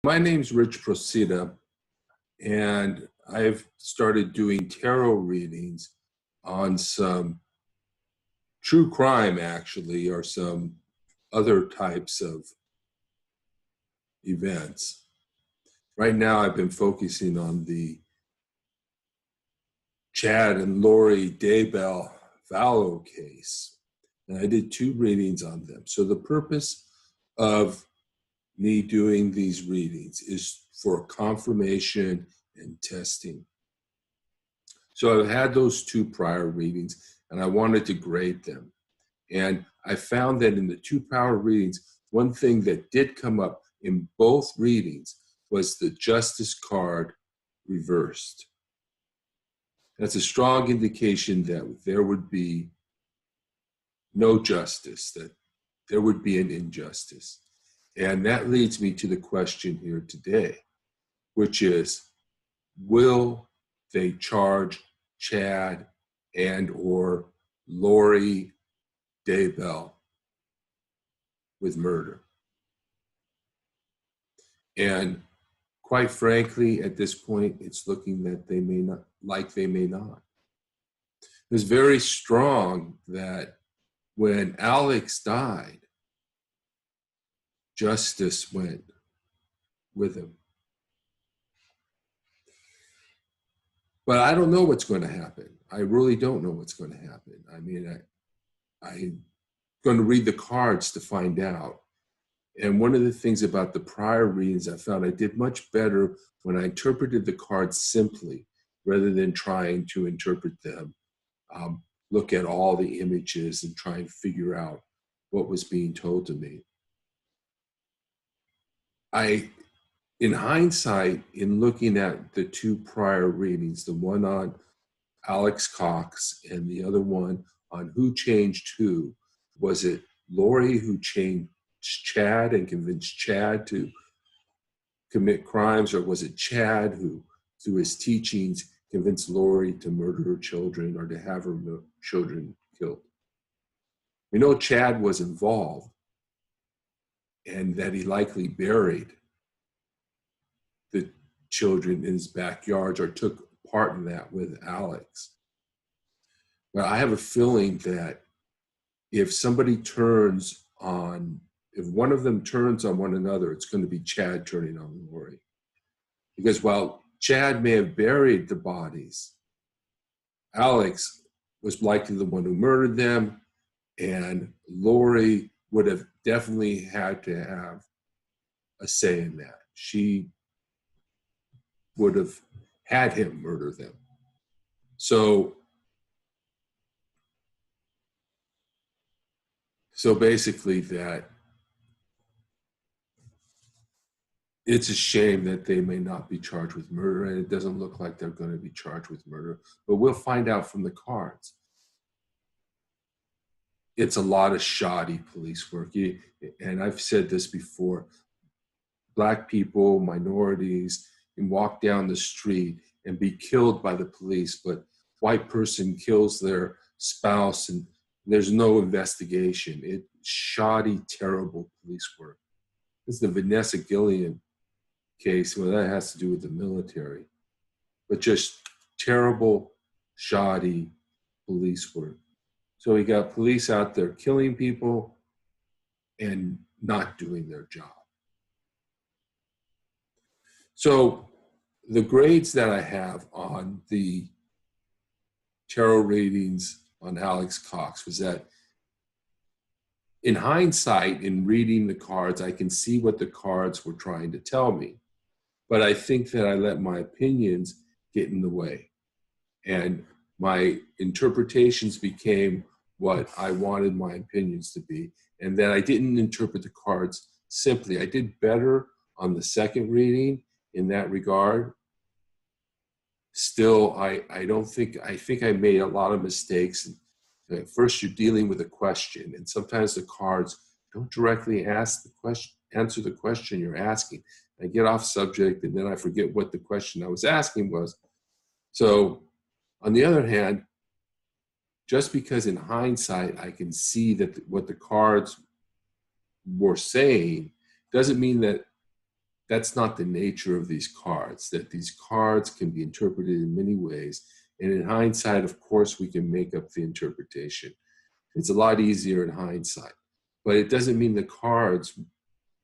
My name's Rich Procida, and I've started doing tarot readings on some true crime, actually, or some other types of events. Right now, I've been focusing on the Chad and Lori Daybell-Vallow case, and I did 2 readings on them. So the purpose of me doing these readings is for confirmation and testing. So I've had those 2 prior readings, and I wanted to grade them. And I found that in the 2 prior readings, one thing that did come up in both readings was the Justice card reversed. That's a strong indication that there would be no justice, that there would be an injustice. And that leads me to the question here today, which is, will they charge Chad and or Lori Daybell with murder? And quite frankly, at this point, it's looking that they may not, they may not. It's very strong that when Alex died, justice went with him. But I don't know what's going to happen. I really don't know what's going to happen. I mean, I'm going to read the cards to find out. And one of the things about the prior readings, I found I did much better when I interpreted the cards simply, rather than trying to interpret them, look at all the images and try and figure out what was being told to me. In hindsight, in looking at the 2 prior readings, the one on Alex Cox and the other one on who changed who, was it Lori who changed Chad and convinced Chad to commit crimes, or was it Chad who, through his teachings, convinced Lori to murder her children or to have her children killed? We know Chad was involved and that he likely buried the children in his backyards or took part in that with Alex. But I have a feeling that if somebody turns on, if one of them turns on one another, it's going to be Chad turning on Lori. Because while Chad may have buried the bodies, Alex was likely the one who murdered them, and Lori would have definitely had to have a say in that. She would have had him murder them. So basically that it's a shame that they may not be charged with murder, and it doesn't look like they're going to be charged with murder, but we'll find out from the cards. It's a lot of shoddy police work. And I've said this before, Black people, minorities, can walk down the street and be killed by the police, but white person kills their spouse and there's no investigation. It's shoddy, terrible police work. This is the Vanessa Gillian case. Well, that has to do with the military, but just terrible, shoddy police work. So we got police out there killing people and not doing their job. So the grades that I have on the tarot readings on Alex Cox was that, in hindsight, in reading the cards, I can see what the cards were trying to tell me. But I think that I let my opinions get in the way. And my interpretations became what I wanted my opinions to be. And that I didn't interpret the cards simply. I did better on the second reading in that regard. Still, I think I made a lot of mistakes. At first, you're dealing with a question, and sometimes the cards don't directly answer the question you're asking. I get off subject, and then I forget what the question I was asking was. So, on the other hand, just because in hindsight I can see that what the cards were saying, doesn't mean that that's not the nature of these cards, that these cards can be interpreted in many ways. And in hindsight, of course, we can make up the interpretation. It's a lot easier in hindsight. But it doesn't mean the cards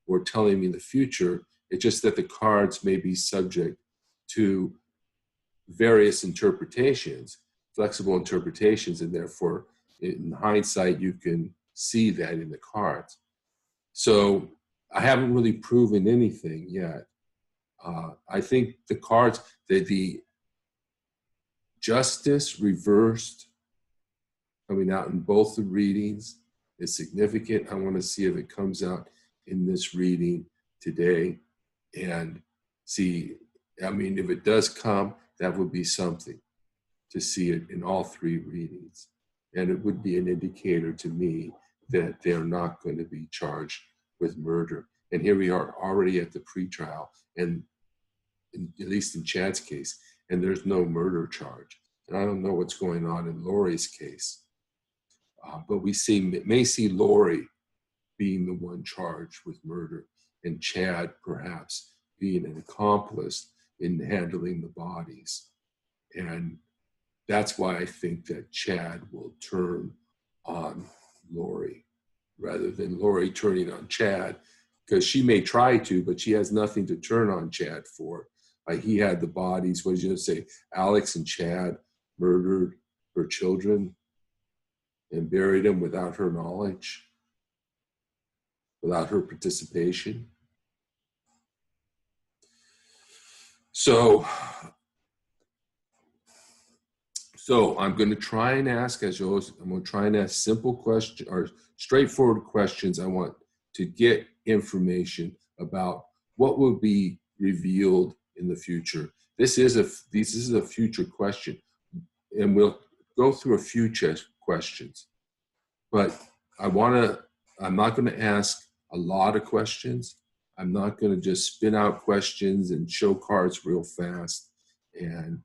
were telling me the future. It's just that the cards may be subject to various interpretations, flexible interpretations, and therefore, in hindsight, you can see that in the cards. So I haven't really proven anything yet. I think the cards, the justice reversed coming out in both the readings is significant. I want to see if it comes out in this reading today and see, I mean, if it does come, that would be something to see it in all three readings. And it would be an indicator to me that they're not going to be charged with murder. And here we are already at the pretrial, and at least in Chad's case, and there's no murder charge. And I don't know what's going on in Lori's case. But we may see Lori being the one charged with murder, and Chad perhaps being an accomplice in handling the bodies. And that's why I think that Chad will turn on Lori rather than Lori turning on Chad, because she may try to, but she has nothing to turn on Chad for. He had the bodies, what did you say, Alex and Chad murdered her children and buried them without her knowledge, without her participation. So I'm going to try and ask, as always, I'm going to try and ask simple questions or straightforward questions. I want to get information about what will be revealed in the future. This is a future question, and we'll go through a few questions. But I'm not going to ask a lot of questions. I'm not going to just spin out questions and show cards real fast. And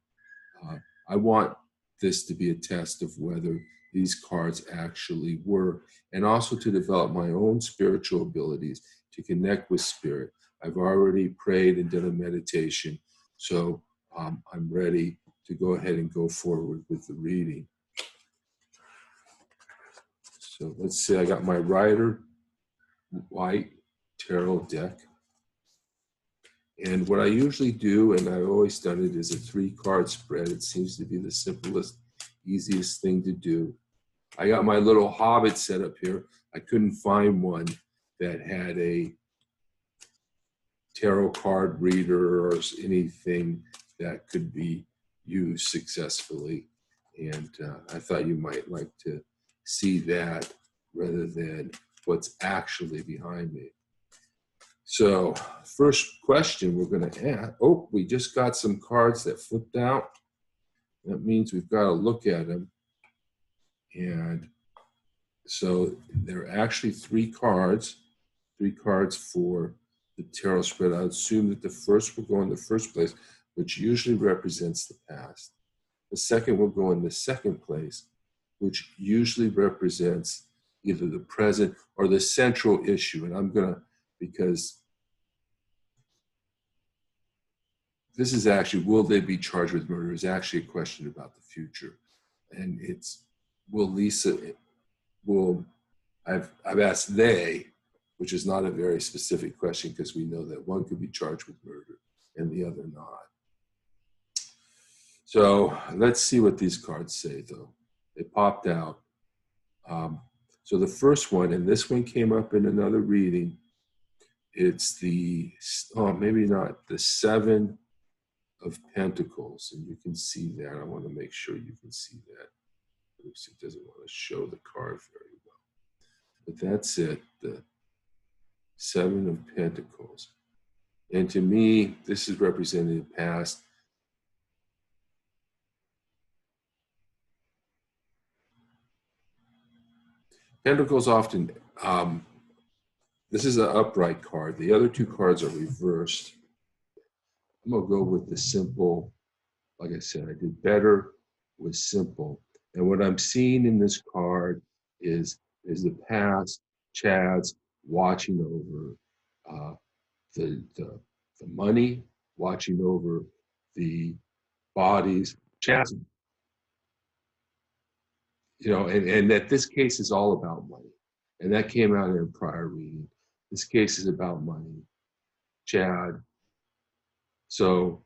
I want this to be a test of whether these cards actually work, and also to develop my own spiritual abilities to connect with spirit. I've already prayed and done a meditation, so I'm ready to go ahead and go forward with the reading. So let's see, I got my Rider White Tarot deck. And what I usually do, and I've always done it, is a 3-card spread. It seems to be the simplest, easiest thing to do. I got my little Hobbit set up here. I couldn't find one that had a tarot card reader or anything that could be used successfully. And I thought you might like to see that rather than what's actually behind me. So first question we're going to ask, we just got some cards that flipped out. That means we've got to look at them. And so there are actually 3 cards for the tarot spread. I assume that the first will go in the first place, which usually represents the past. The second will go in the second place, which usually represents either the present or the central issue. And I'm going to, because this is actually, will they be charged with murder, is actually a question about the future. And it's, I've asked they, which is not a very specific question because we know that one could be charged with murder and the other not. So let's see what these cards say, though. They popped out. So the first one, and this one came up in another reading, it's the, maybe not, the 7 of Pentacles. And you can see that. I want to make sure you can see that. Oops, it doesn't want to show the card very well. But that's it, the 7 of Pentacles. And to me, this is representing the past. Pentacles often, this is an upright card. The other 2 cards are reversed. I'm going to go with the simple. Like I said, I did better with simple. And what I'm seeing in this card is the past, Chad's watching over the the money, watching over the bodies, Chad's, and that this case is all about money. And that came out in a prior reading. This case is about money, Chad. So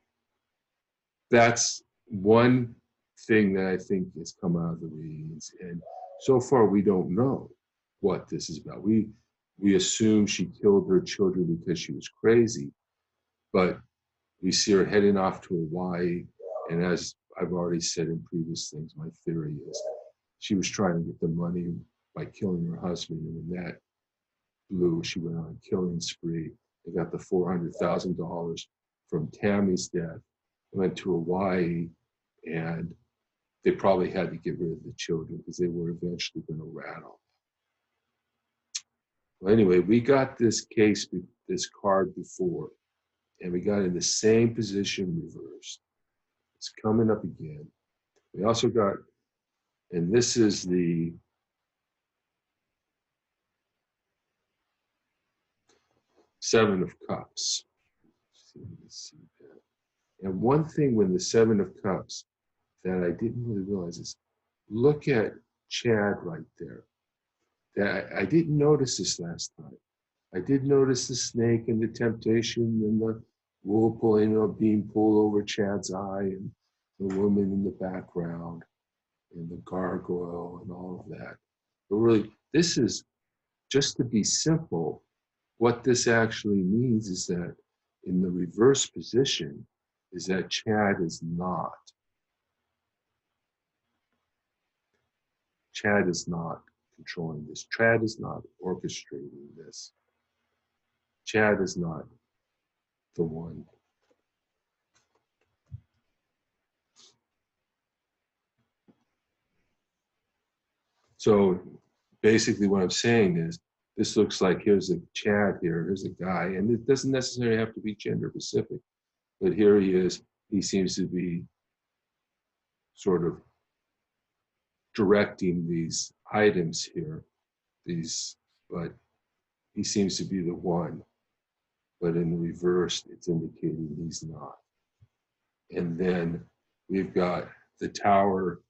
that's one thing that I think has come out of the readings. And so far, we don't know what this is about. We assume she killed her children because she was crazy, but we see her heading off to Hawaii. And as I've already said in previous things, my theory is she was trying to get the money by killing her husband. And when that blew, she went on a killing spree. They got the $400,000 from Tammy's death, went to Hawaii, and they probably had to get rid of the children because they were eventually going to rattle. Well, anyway, we got this case, this card before, and we got in the same position reversed. It's coming up again. We also got, and this is the Seven of Cups. Let's see that. And one thing when the Seven of Cups that I didn't really realize is, look at Chad right there. That I didn't notice this last time. I did notice the snake and the temptation and the wool pulling, being pulled over Chad's eye, and the woman in the background and the gargoyle and all of that. But really, this is, just to be simple, what this actually means is that in the reverse position is that Chad is not controlling this. Chad is not orchestrating this. Chad is not the one. So basically what I'm saying is, this looks like here's a Chad here, here's a guy, and it doesn't necessarily have to be gender specific, but here he is. He seems to be sort of directing these items here, but he seems to be the one. But in the reverse, it's indicating he's not. And then we've got the Tower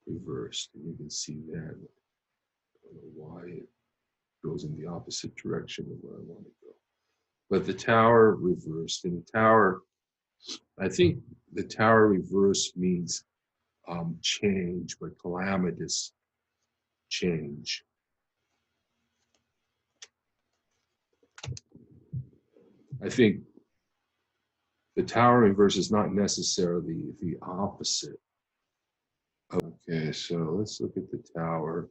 reversed, and you can see that. I don't know why it goes in the opposite direction of where I want to go. But the Tower reversed, and the Tower, I think the Tower reverse means change, but calamitous change. I think the Tower reverse is not necessarily the opposite. Okay, so let's look at the Tower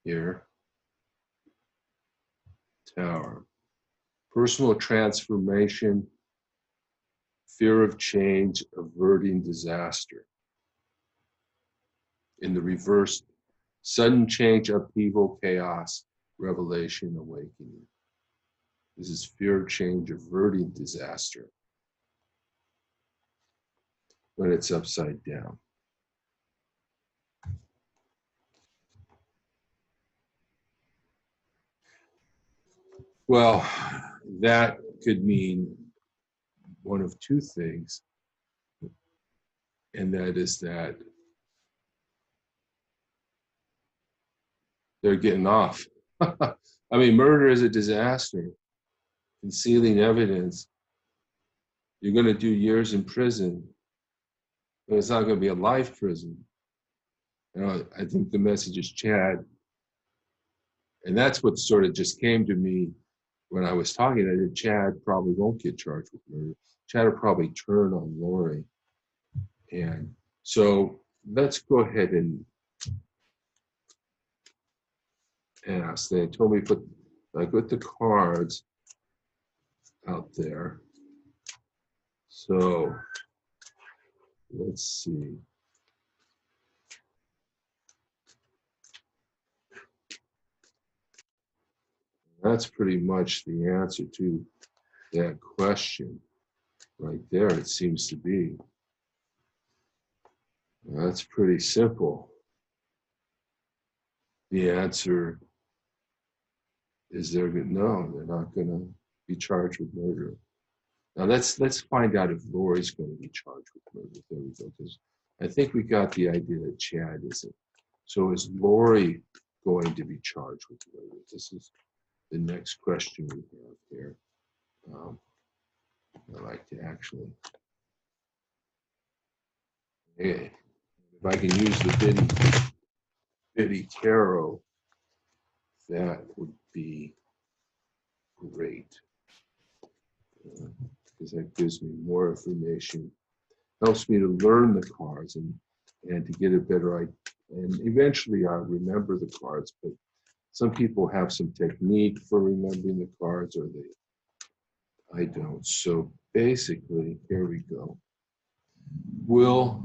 here. Tower. Personal transformation, fear of change, averting disaster. In the reverse, sudden change, upheaval, chaos, revelation, awakening. This is fear of change, averting disaster, when it's upside down. Well, that could mean one of two things, and that is that they're getting off. I mean, murder is a disaster. Concealing evidence, you're going to do years in prison, but it's not going to be a life prison. I think the message is Chad, and that's what sort of just came to me when I was talking. I said Chad probably won't get charged with murder. Chad will probably turn on Lori. And so let's go ahead and ask. They told me I put the cards out there. So let's see. That's pretty much the answer to that question right there, it seems to be. That's pretty simple. The answer is no, they're not going to be charged with murder. Now let's find out if Lori's going to be charged with murder. There we go. Because I think we got the idea that Chad isn't. So is Lori going to be charged with murder? This is the next question we have here. I like to actually, if I can use the Biddy Tarot, that would be great. Because that gives me more information, helps me to learn the cards and to get a better idea. And eventually I'll remember the cards, but some people have some technique for remembering the cards, or I don't. So basically, here we go. Will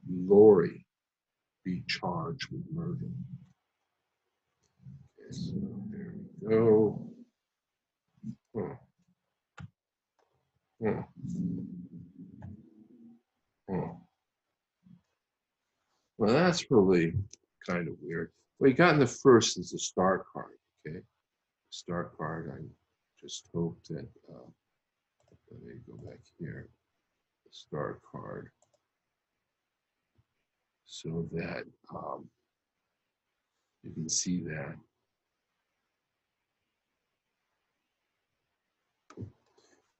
Lori be charged with murder? Okay, so there we go. Well, that's really kind of weird. What you got in the first is the star card, okay? Star card, I just hope that, let me go back here, the star card, so that you can see that.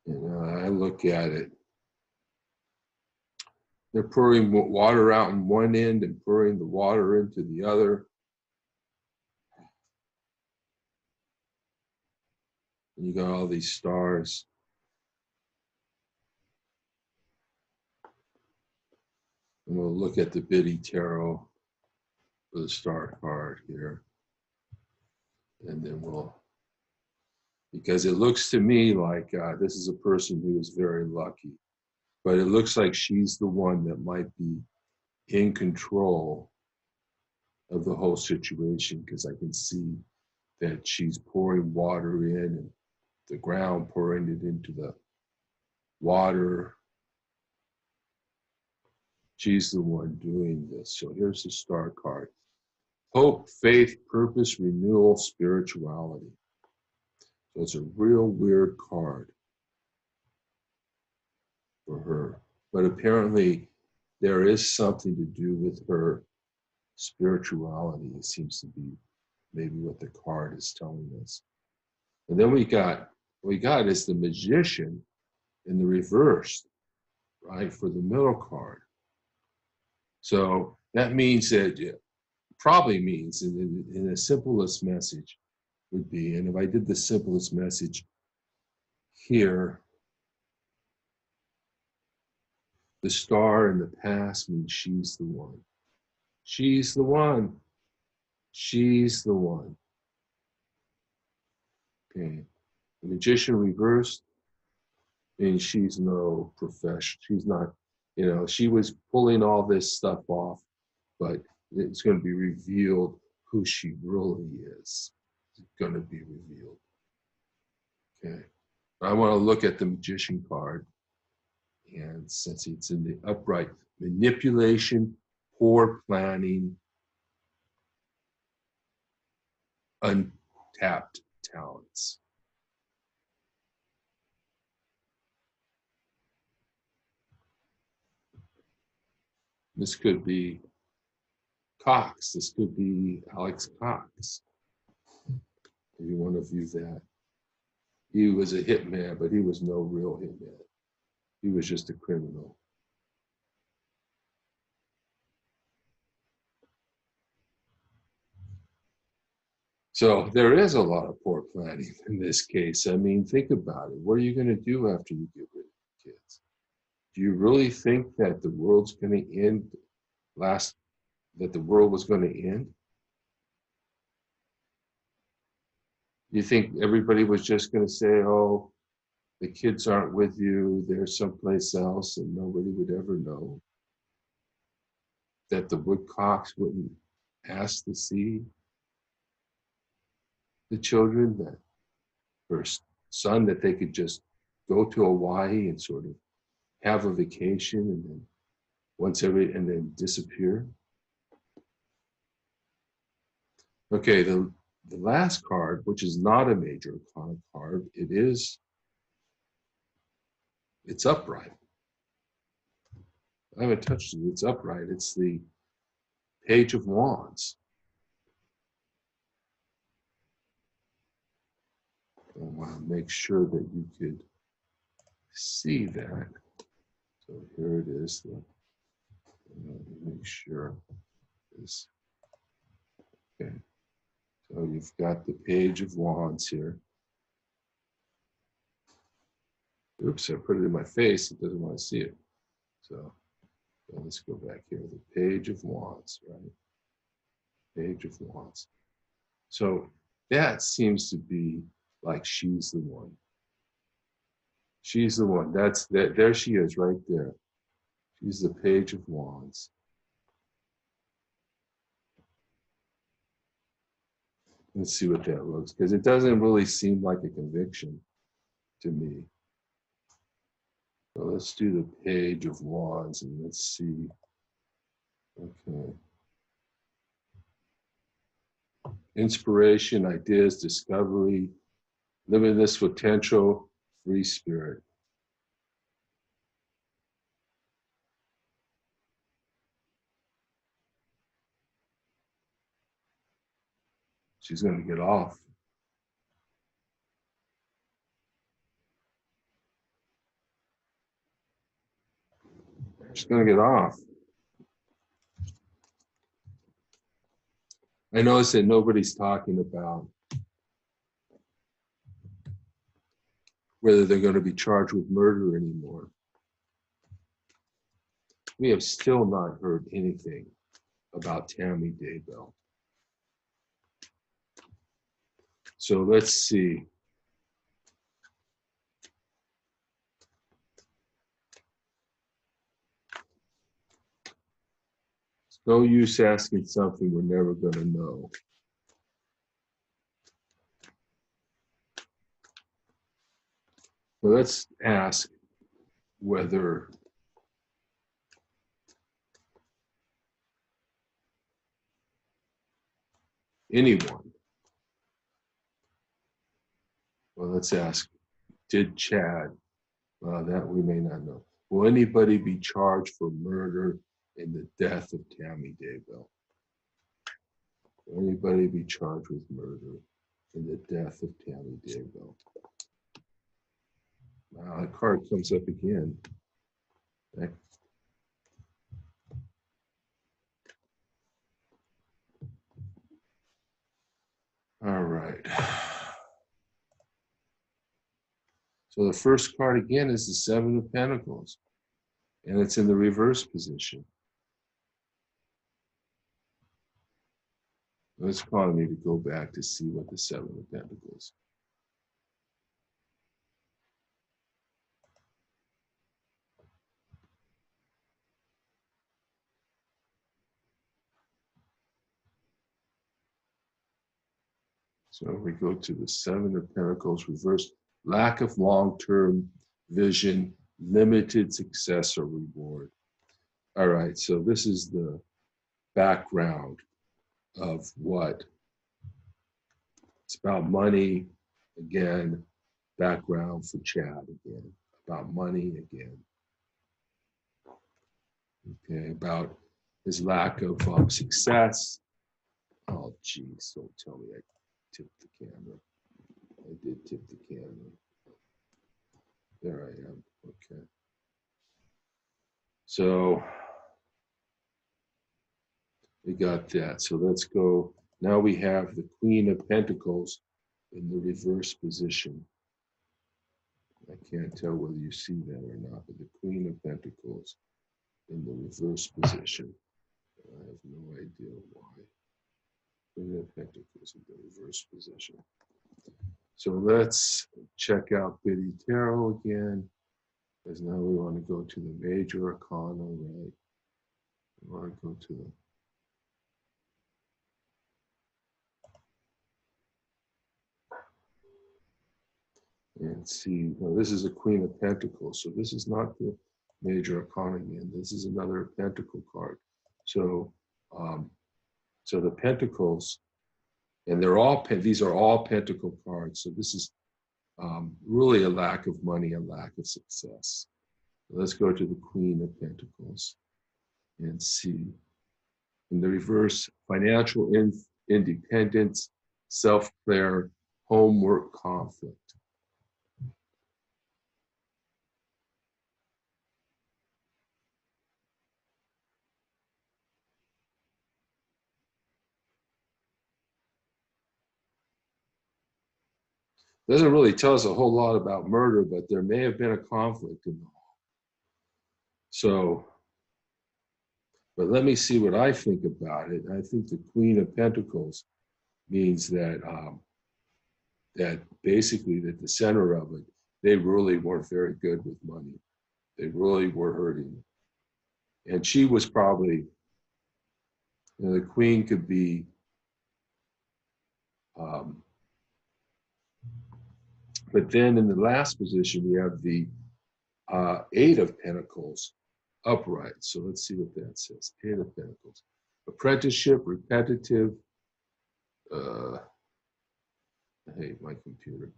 And I look at it, they're pouring water out in one end and pouring the water into the other. And you got all these stars. And we'll look at the Biddy Tarot for the star card here. And then we'll, because it looks to me like this is a person who is very lucky. But it looks like she's the one that might be in control of the whole situation, because I can see that she's pouring water in and the ground pouring it into the water. She's the one doing this. So here's the star card. Hope, faith, purpose, renewal, spirituality. So it's a real weird card for her. But apparently there is something to do with her spirituality. It seems to be maybe what the card is telling us. And then we got is the Magician in the reverse, right, for the middle card. So that means that, probably means in the simplest message would be, and if I did the simplest message here, the star in the past means she's the one. She's the one. She's the one. Okay. The Magician reversed means she's no professional. She's not, she was pulling all this stuff off, but it's going to be revealed who she really is. It's going to be revealed. Okay. I want to look at the Magician card. And since it's in the upright, manipulation, poor planning, untapped talents. This could be Cox. This could be Alex Cox. If you want to view that. He was a hitman, but he was no real hitman. He was just a criminal. So there is a lot of poor planning in this case. I mean, think about it. What are you going to do after you get rid of the kids? Do you really think that the world's going to end that the world was going to end? You think everybody was just going to say, oh, the kids aren't with you, they're someplace else, and nobody would ever know? That the Woodcocks wouldn't ask to see the children, that her son, that they could just go to Hawaii and sort of have a vacation and then and then disappear? Okay, the last card, which is not a major arcana card, it is It's upright. I haven't touched it. It's upright. It's the Page of Wands. I want to make sure that you could see that. So here it is. Make sure this. Okay. So you've got the Page of Wands here. Oops, I put it in my face. It doesn't want to see it. So let's go back here. The Page of Wands, right? Page of Wands. So that seems to be like she's the one. She's the one. That's that. There she is, right there. She's the Page of Wands. Let's see what that looks, because it doesn't really seem like a conviction to me. So let's do the Page of Wands and let's see. Okay. Inspiration, ideas, discovery, limitless potential, free spirit. She's going to get off. She's going to get off. I notice that nobody's talking about whether they're going to be charged with murder anymore. We have still not heard anything about Tammy Daybell. So let's see. It's no use asking something we're never going to know. So let's ask whether anyone, well, let's ask, did Chad, that we may not know. Will anybody be charged for murder in the death of Tammy Daybell? Will anybody be charged with murder in the death of Tammy Daybell? Wow, that card comes up again. All right. So the first card again is the Seven of Pentacles, and it's in the reverse position. It's calling me to go back to see what the Seven of Pentacles. So we go to the Seven of Pentacles reverse. Lack of long-term vision, limited success or reward. All right, so this is the background of what. It's about money, again, background for Chad again, about money again. Okay, about his lack of success. Oh, geez, don't tell me I tipped the camera. I did tip the camera. There I am, okay. So we got that. So let's go. Now we have the Queen of Pentacles in the reverse position. I can't tell whether you see that or not, but the Queen of Pentacles in the reverse position. I have no idea why. Queen of Pentacles in the reverse position. So let's check out Biddy Tarot again, because now we want to go to the Major Arcana, right? We want to go to the and see, now this is a Queen of Pentacles, so this is not the Major Arcana again. This is another Pentacle card. So, so the Pentacles, and they're all, these are all Pentacle cards. So this is really a lack of money, a lack of success. Let's go to the Queen of Pentacles and see. In the reverse, financial independence, self-care, homework conflict. Doesn't really tell us a whole lot about murder, but there may have been a conflict in the home. So, but let me see what I think about it. I think the Queen of Pentacles means that that basically at the center of it, they really weren't very good with money. They really were hurting. And she was probably, the Queen could be but then in the last position, we have the Eight of Pentacles upright. So let's see what that says. Eight of Pentacles. Apprenticeship, repetitive. I hate my computer.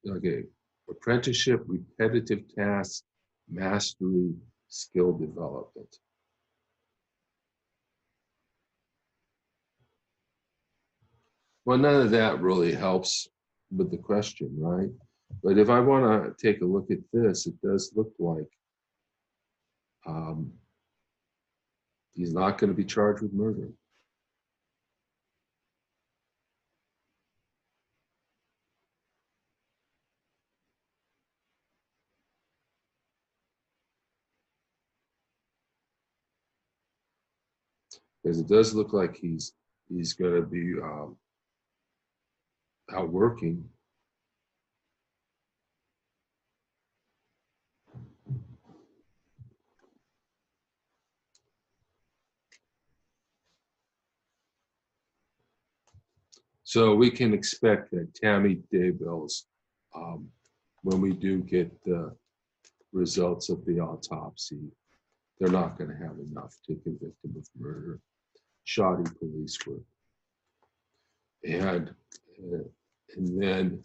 Okay. Apprenticeship, repetitive tasks, mastery, skill development. Well, none of that really helps with the question, right? But if I want to take a look at this, it does look like he's not going to be charged with murder. Because it does look like he's going to be out working. So we can expect that Tammy Daybell's, when we do get the results of the autopsy, they're not going to have enough to convict him of murder. Shoddy police work. And then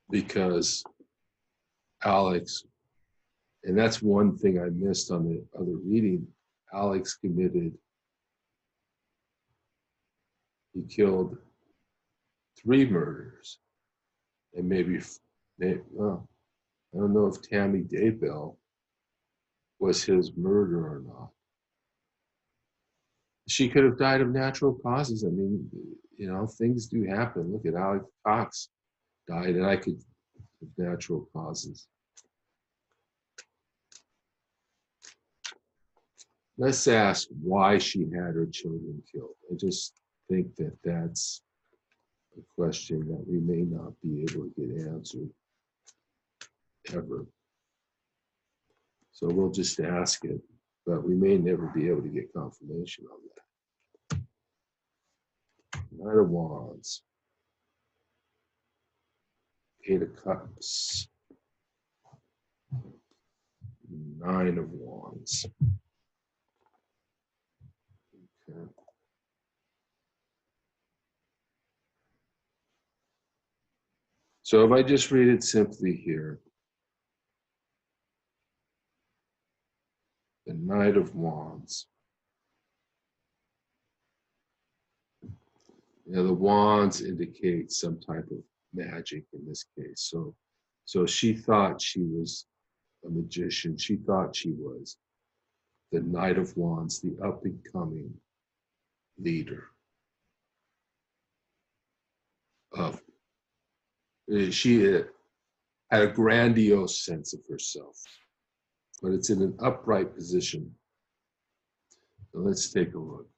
because Alex, and that's one thing I missed on the other reading, Alex he killed 3 murders. And well, I don't know if Tammy Daybell was his murder or not. She could have died of natural causes. I mean, things do happen. Look at Alex Cox died, and I could of natural causes. Let's ask why she had her children killed. I just think that that's a question that we may not be able to get answered ever. So we'll just ask it, but we may never be able to get confirmation on that. Knight of Wands. 8 of Cups. 9 of Wands. Okay. So if I just read it simply here, the Knight of Wands. The wands indicate some type of magic in this case. So she thought she was a magician. She thought she was the Knight of Wands, the up and coming leader of. She had a grandiose sense of herself, but it's in an upright position. So let's take a look.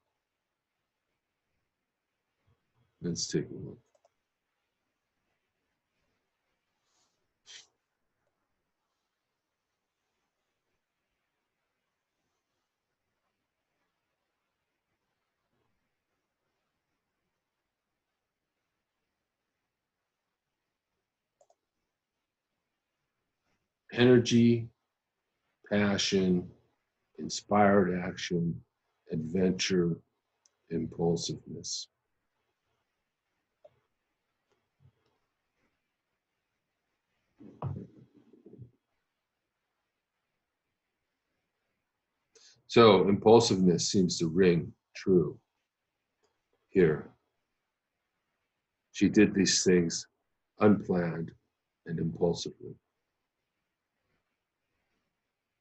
Let's take a look. Energy, passion, inspired action, adventure, impulsiveness. So impulsiveness seems to ring true here. She did these things unplanned and impulsively.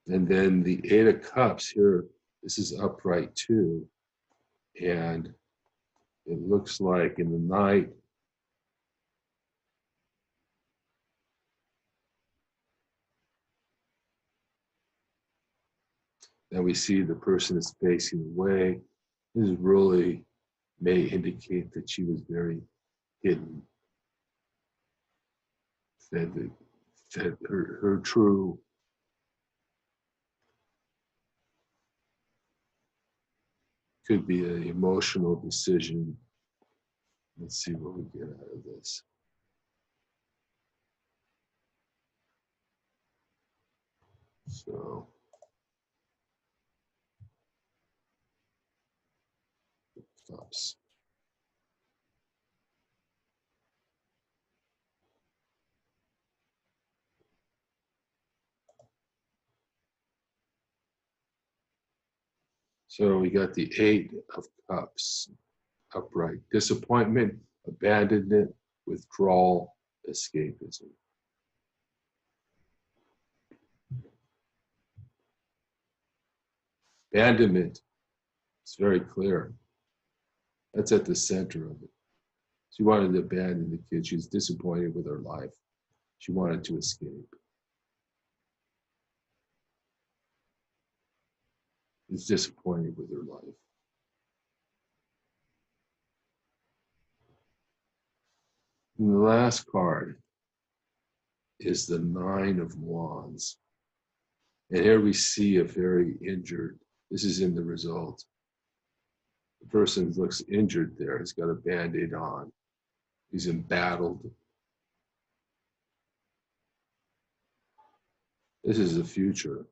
And then the Eight of Cups here, this is upright too. And it looks like in the night, that we see the person is facing away. This really may indicate that she was very hidden. That her true could be an emotional decision. Let's see what we get out of this. So, Cups. So we got the Eight of Cups upright. Disappointment, abandonment, withdrawal, escapism. Abandonment, it's very clear. That's at the center of it. She wanted to abandon the kid. She was disappointed with her life. She wanted to escape. She was disappointed with her life. And the last card is the Nine of Wands. And here we see a very injured, this is in the result. The person looks injured there. He's got a Band-Aid on. He's embattled. This is the future.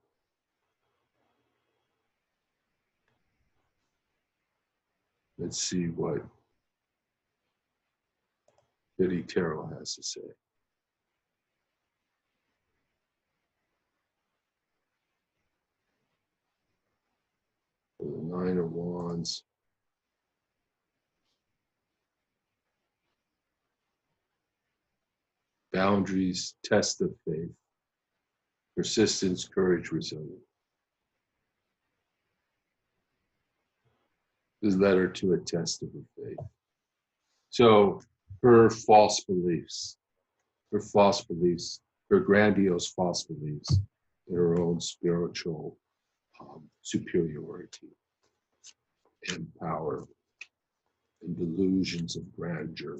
Let's see what Biddy Tarot has to say. The Nine of Wands. Boundaries, test of faith. Persistence, courage, resilience. This led her to a test of her faith. So her grandiose false beliefs in her own spiritual superiority and power and delusions of grandeur.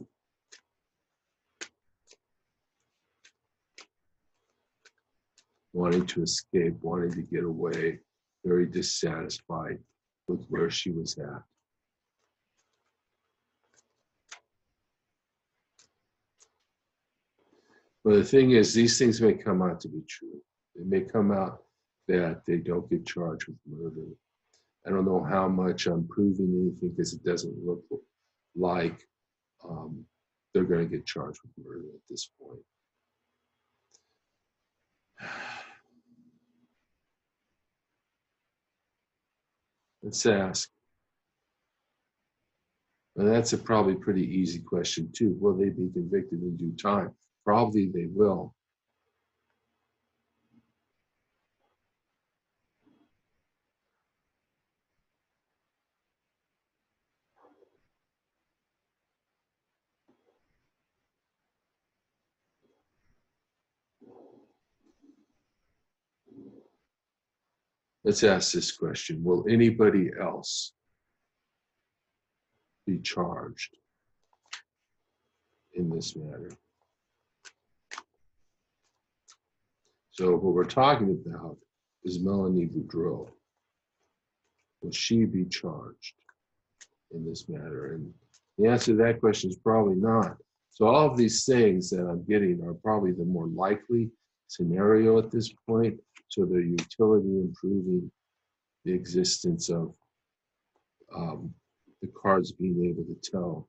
Wanting to escape, wanting to get away, very dissatisfied with where she was at. But the thing is, these things may come out to be true. It may come out that they don't get charged with murder. I don't know how much I'm proving anything because it doesn't look like they're going to get charged with murder at this point. Let's ask. And that's a probably pretty easy question too. Will they be convicted in due time? Probably they will. Let's ask this question. Will anybody else be charged in this matter? So what we're talking about is Melanie Boudreau. Will she be charged in this matter? And the answer to that question is probably not. So all of these things that I'm getting are probably the more likely scenario at this point. So their utility improving the existence of the cards being able to tell.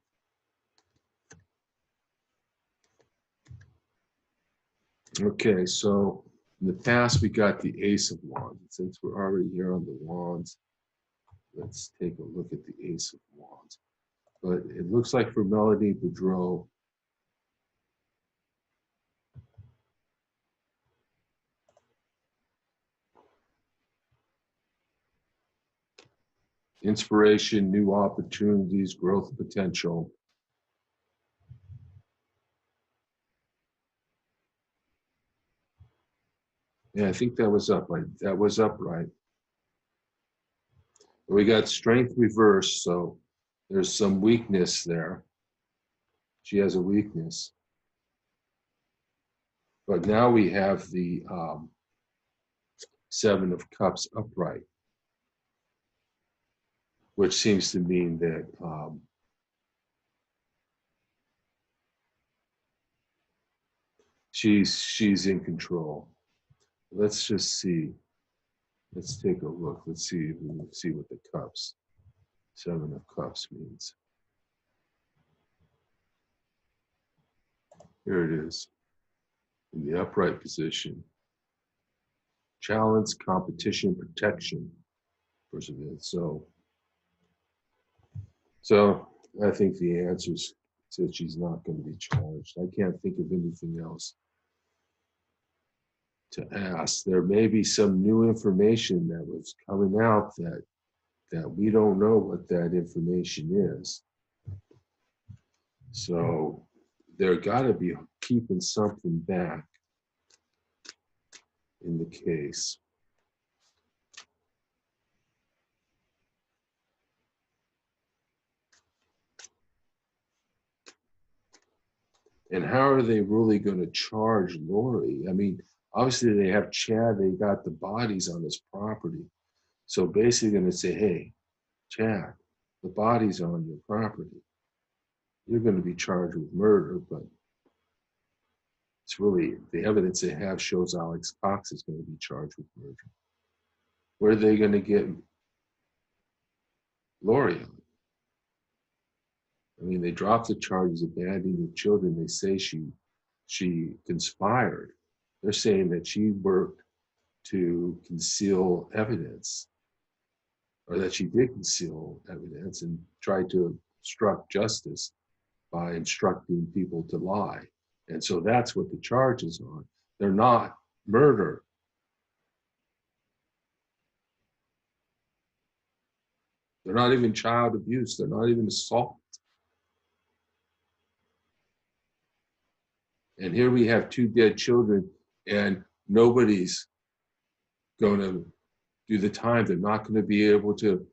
Okay, so In the past, we got the Ace of Wands. Since we're already here on the Wands, let's take a look at the Ace of Wands. But it looks like for Melody Boudreau, inspiration, new opportunities, growth potential. Yeah, I think that was up. That was upright. We got strength reversed, so there's some weakness there. She has a weakness. But now we have the Seven of Cups upright, which seems to mean that she's in control. Let's just see. Let's take a look. Let's see if we can see what the cups, Seven of Cups means. Here it is, in the upright position. Challenge, competition, protection. So I think the answer says she's not going to be charged. I can't think of anything else to ask. There may be some new information that was coming out that we don't know what that information is. So they're got to be keeping something back in the case. And how are they really going to charge Lori? I mean, obviously they have Chad, they got the bodies on his property. So basically going to say, hey, Chad, the body's on your property. You're going to be charged with murder, but it's really, the evidence they have shows Alex Cox is going to be charged with murder. Where are they going to get Lori on? I mean, they dropped the charges of abandoning the children. They say she conspired. They're saying that she worked to conceal evidence, or that she did conceal evidence and tried to obstruct justice by instructing people to lie. And so that's what the charge is on. They're not murder. They're not even child abuse. They're not even assault. And here we have two dead children, and nobody's going to do the time. They're not going to be able to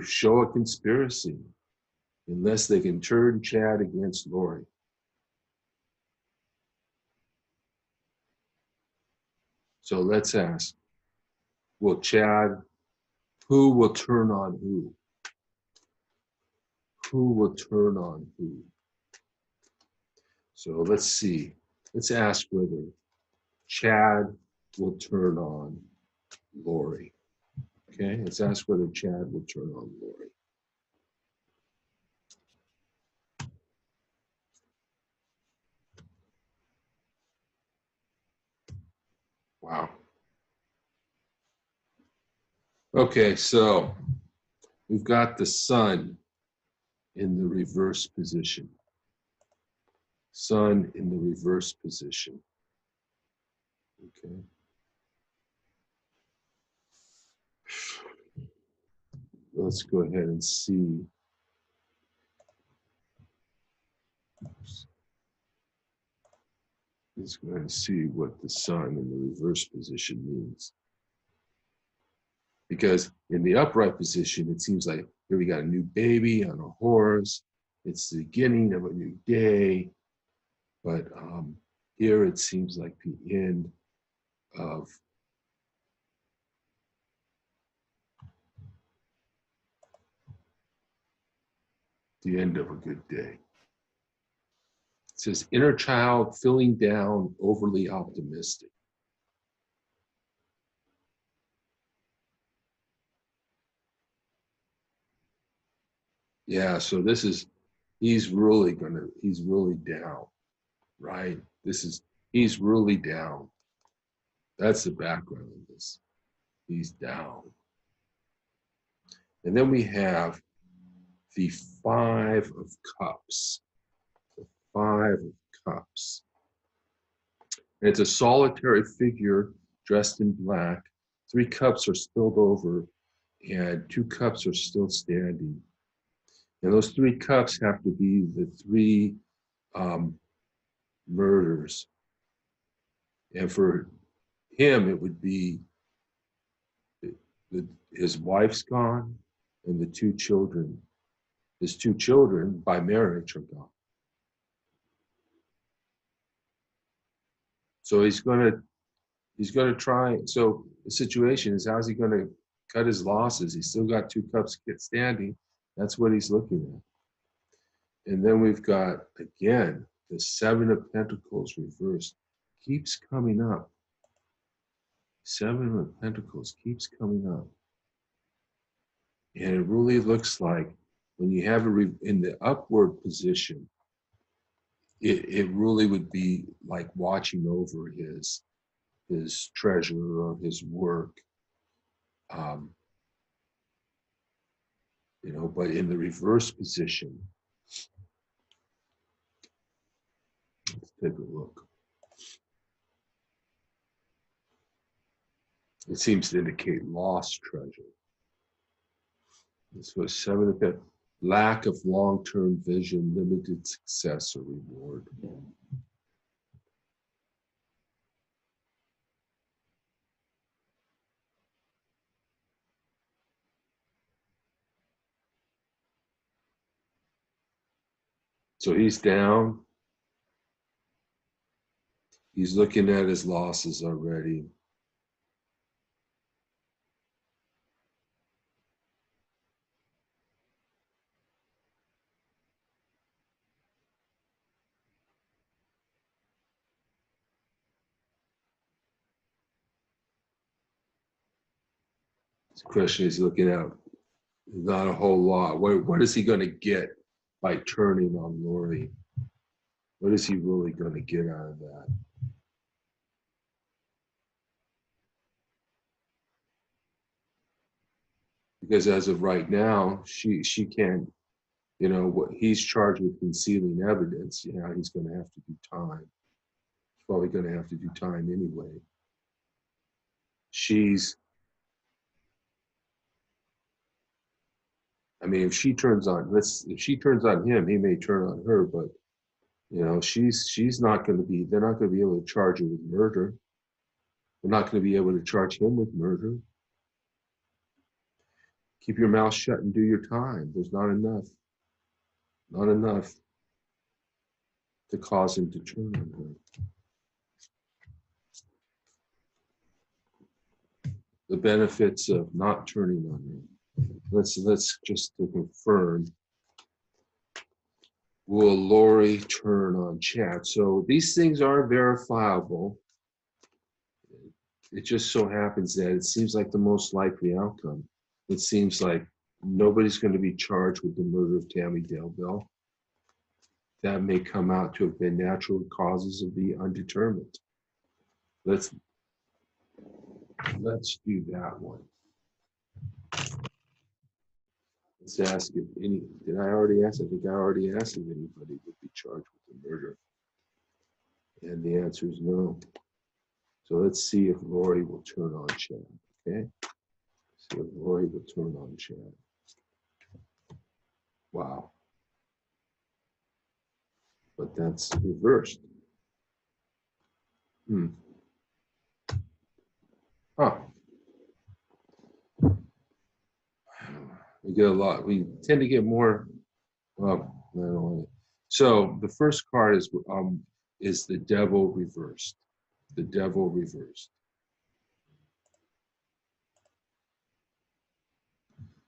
show a conspiracy unless they can turn Chad against Lori. So let's ask, will Chad, who will turn on who? Who will turn on who? So let's see. Let's ask whether Chad will turn on Lori. Okay, let's ask whether Chad will turn on Lori. Wow. Okay, so we've got the sun in the reverse position. Sun in the reverse position. Okay. Let's go ahead and see. Let's go ahead and see what the sun in the reverse position means. Because in the upright position, it seems like here we got a new baby on a horse. It's the beginning of a new day. But here it seems like the end of a good day. It says inner child feeling down, overly optimistic. Yeah, so this is, he's really down, right? He's really down. That's the background of this. He's down. And then we have the Five of Cups. The Five of Cups. And it's a solitary figure dressed in black. 3 cups are spilled over, and 2 cups are still standing. And those 3 cups have to be the 3 murders. And for him, it would be his wife's gone and the 2 children. His 2 children by marriage are gone. So he's going to try. So the situation is, how's he going to cut his losses? He's still got 2 cups standing. That's what he's looking at. And then we've got, again, the 7 of Pentacles reversed. Keeps coming up. 7 of Pentacles keeps coming up. And it really looks like when you have it in the upward position, it really would be like watching over his treasure or his work. You know, but in the reverse position, let's take a look. It seems to indicate lost treasure. This was 7 of Pentacles. Lack of long-term vision, limited success or reward. So he's down. He's looking at his losses already. The question he's looking at, not a whole lot. What is he going to get by turning on Lori? What is he really going to get out of that? Because as of right now, she can't, you know, what he's charged with concealing evidence. You know, he's going to have to do time. He's probably going to have to do time anyway. I mean, if she turns on him, he may turn on her, but you know, she's not going to be. They're not going to be able to charge her with murder. They're not going to be able to charge him with murder. Keep your mouth shut and do your time. There's not enough to cause him to turn on her. The benefits of not turning on her. Let's just to confirm. Will Lori turn on Chad? So these things are verifiable. It just so happens that it seems like the most likely outcome. It seems like nobody's going to be charged with the murder of Tammy Daybell. That may come out to have been natural causes of the undetermined. Let's do that one. Let's ask if any, did I already ask? I think I already asked if anybody would be charged with the murder. And the answer is no. So let's see if Lori will turn on Chad, okay? See if Lori will turn on Chad. Wow. But that's reversed. Huh. We get a lot. We tend to get more. Well, I don't know. So the first card is the Devil reversed. The Devil reversed.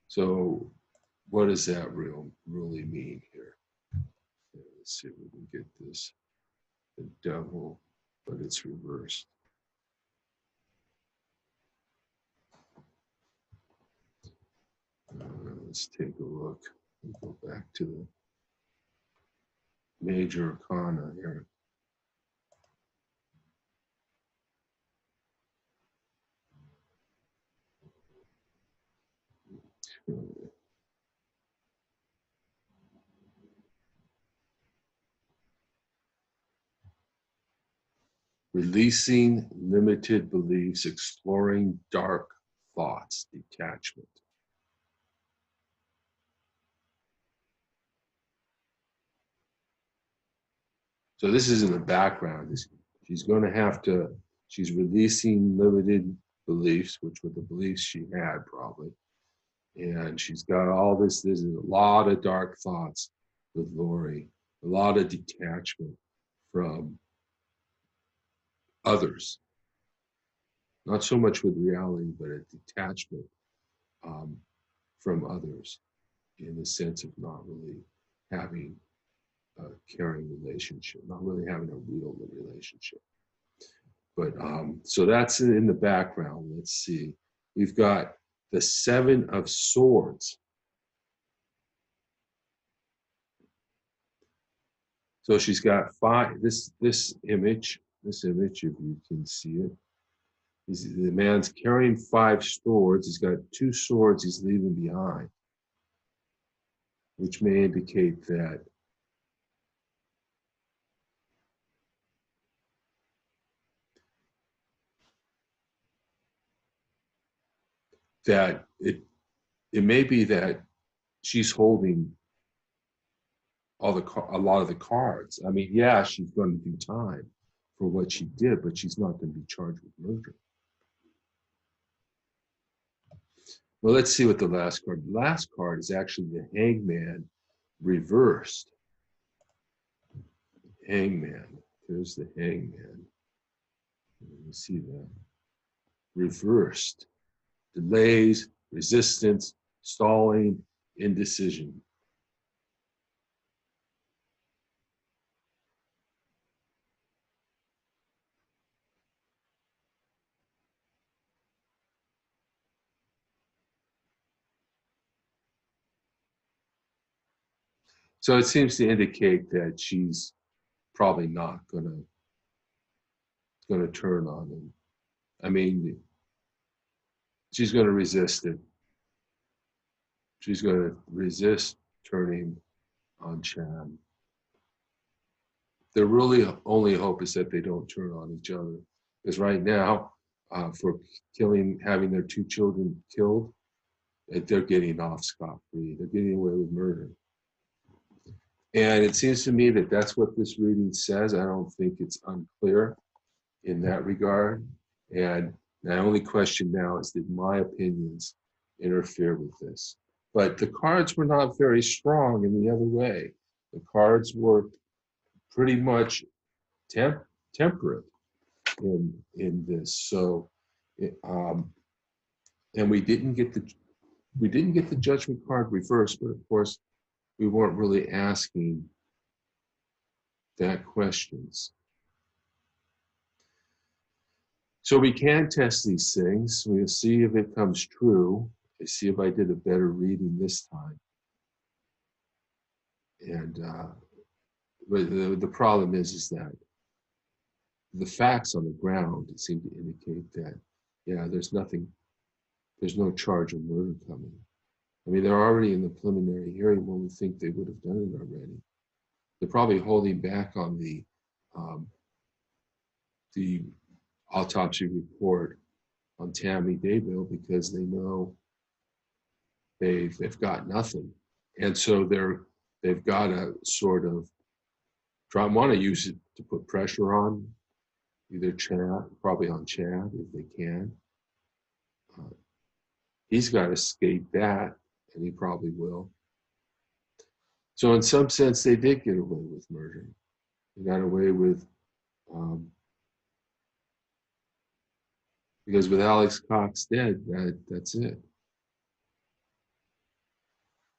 So what does that really mean here? Let's see if we can get this. The Devil, but it's reversed. Let's take a look. We'll go back to the Major Arcana here. releasing limited beliefs, exploring dark thoughts, detachment. So this is in the background. She's going to have to, she's releasing limited beliefs, which were the beliefs she had probably. And she's got all this, there's a lot of dark thoughts with Lori, a lot of detachment from others. Not so much with reality, but a detachment from others in the sense of not really having a caring relationship, not really having a real relationship. But so that's in the background. Let's see. We've got the Seven of Swords. So she's got five, this image, if you can see it, the man's carrying 5 swords. He's got 2 swords he's leaving behind, which may indicate that it may be that she's holding a lot of the cards. I mean, yeah, she's going to do time for what she did, but she's not going to be charged with murder. Well, let's see what the last card. The last card is actually the Hangman reversed. Hangman. There's the Hangman. You see that. Reversed. Delays, resistance, stalling, indecision. So it seems to indicate that she's probably not going to turn on him. I mean, she's going to resist it. She's going to resist turning on Chad. The really only hope is that they don't turn on each other. Because right now, for having their 2 children killed, they're getting off scot-free. They're getting away with murder. And it seems to me that that's what this reading says. I don't think it's unclear in that regard. And my only question now is, did my opinions interfere with this? But the cards were not very strong in the other way. The cards were pretty much temperate in this. So, and we didn't get the judgment card reversed, but of course, we weren't really asking that questions. So we can test these things. We'll see if it comes true. I see if I did a better reading this time. And but the problem is that the facts on the ground seem to indicate that, yeah, there's no charge of murder coming. I mean, they're already in the preliminary hearing when we think they would have done it already. They're probably holding back on the autopsy report on Tammy Daybell because they know they've got nothing, and so they've got to sort of want to use it to put pressure on either Chad, probably on Chad if they can. He's got to escape that, and he probably will. So in some sense, they did get away with murder. They got away with, because with Alex Cox dead, that's it.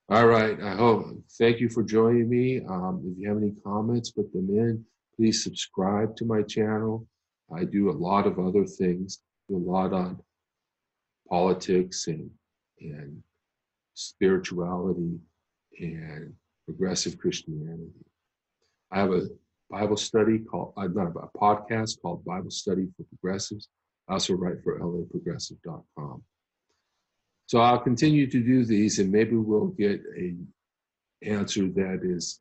All right, thank you for joining me. If you have any comments, put them in. Please subscribe to my channel. I do a lot of other things, do a lot on politics and spirituality and progressive Christianity. I have a Bible study called, not a podcast called Bible Study for Progressives. I also write for laprogressive.com. So I'll continue to do these, and maybe we'll get an answer that is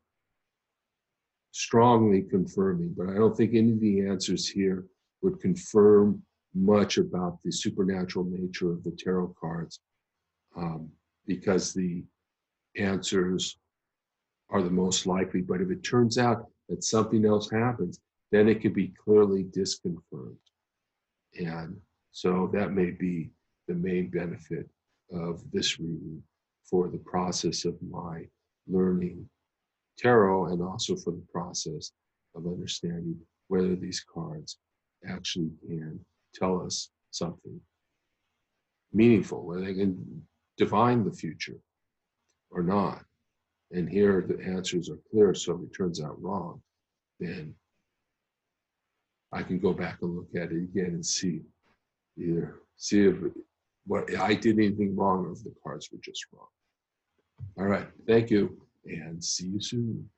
strongly confirming, but I don't think any of the answers here would confirm much about the supernatural nature of the tarot cards, because the answers are the most likely. But if it turns out that something else happens, then it could be clearly disconfirmed. And so that may be the main benefit of this reading for the process of my learning tarot, and also for the process of understanding whether these cards actually can tell us something meaningful, whether they can divine the future or not. And here the answers are clear, so if it turns out wrong, then I can go back and look at it again and see if what I did anything wrong or if the cards were just wrong. All right, thank you, and see you soon.